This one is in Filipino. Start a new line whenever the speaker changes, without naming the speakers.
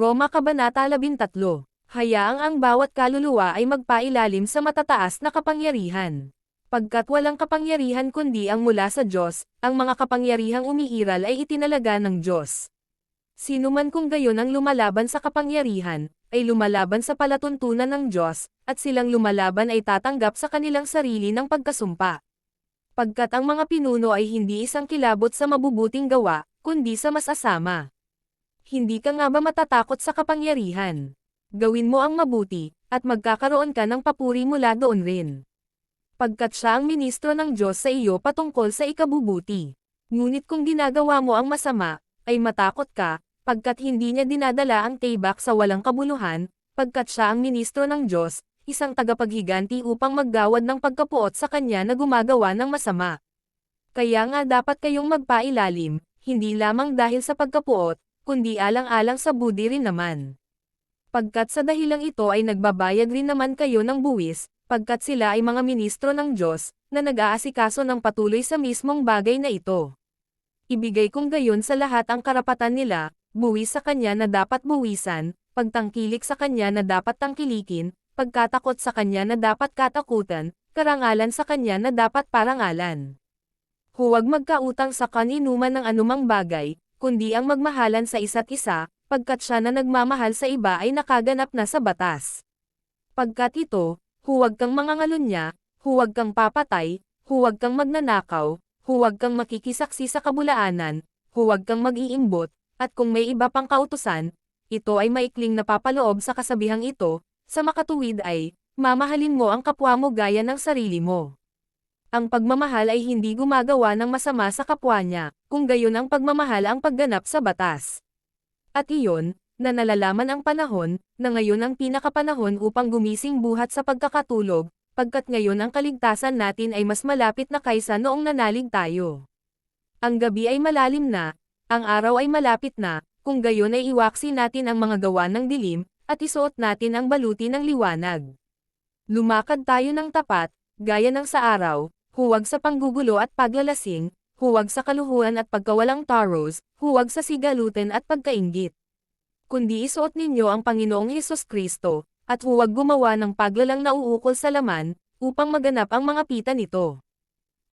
Roma Kabanata 13. Hayaang ang bawat kaluluwa ay magpailalim sa matataas na kapangyarihan. Pagkat walang kapangyarihan kundi ang mula sa Diyos, ang mga kapangyarihang umiiral ay itinalaga ng Diyos. Sino man kung gayon ang lumalaban sa kapangyarihan, ay lumalaban sa palatuntunan ng Diyos, at silang lumalaban ay tatanggap sa kanilang sarili ng pagkasumpa. Pagkat ang mga pinuno ay hindi isang kilabot sa mabubuting gawa, kundi sa masasama. Hindi ka nga ba matatakot sa kapangyarihan? Gawin mo ang mabuti, at magkakaroon ka ng papuri mula doon rin. Pagkat siya ang ministro ng Diyos sa iyo patungkol sa ikabubuti. Ngunit kung ginagawa mo ang masama, ay matakot ka, pagkat hindi niya dinadala ang tibak sa walang kabuluhan, pagkat siya ang ministro ng Diyos, isang tagapaghiganti upang maggawad ng pagkapuot sa kanya na gumagawa ng masama. Kaya nga dapat kayong magpailalim, hindi lamang dahil sa pagkapuot, kundi alang-alang sa budi rin naman. Pagkat sa dahilang ito ay nagbabayad rin naman kayo ng buwis, pagkat sila ay mga ministro ng Diyos, na nag-aasikaso ng patuloy sa mismong bagay na ito. Ibigay kong gayon sa lahat ang karapatan nila, buwis sa kanya na dapat buwisan, pagtangkilik sa kanya na dapat tangkilikin, pagkatakot sa kanya na dapat katakutan, karangalan sa kanya na dapat parangalan. Huwag magkautang sa kaninuman ng anumang bagay, kundi ang magmahalan sa isa't isa, pagkat siya na nagmamahal sa iba ay nakaganap na sa batas. Pagkat ito, huwag kang mangangalunya, huwag kang papatay, huwag kang magnanakaw, huwag kang makikisaksi sa kabulaanan, huwag kang mag-iimbot, at kung may iba pang kautusan, ito ay maikling napapaloob sa kasabihang ito, sa makatuwid ay, mamahalin mo ang kapwa mo gaya ng sarili mo. Ang pagmamahal ay hindi gumagawa ng masama sa kapwa niya, kung gayon ang pagmamahal ang pagganap sa batas. At iyon, na nalalaman ang panahon, na ngayon ang pinakapanahon upang gumising buhat sa pagkakatulog, pagkat ngayon ang kaligtasan natin ay mas malapit na kaysa noong nanalig tayo. Ang gabi ay malalim na, ang araw ay malapit na, kung gayon ay iwaksi natin ang mga gawa ng dilim, at isuot natin ang baluti ng liwanag. Lumakad tayo ng tapat, gaya ng sa araw, huwag sa panggugulo at paglalasing, huwag sa kaluhuan at pagkawalang taros, huwag sa sigalutin at pagkainggit. Kundi isuot ninyo ang Panginoong Hesus Kristo, at huwag gumawa ng paglalang nauukol sa laman, upang maganap ang mga pita nito.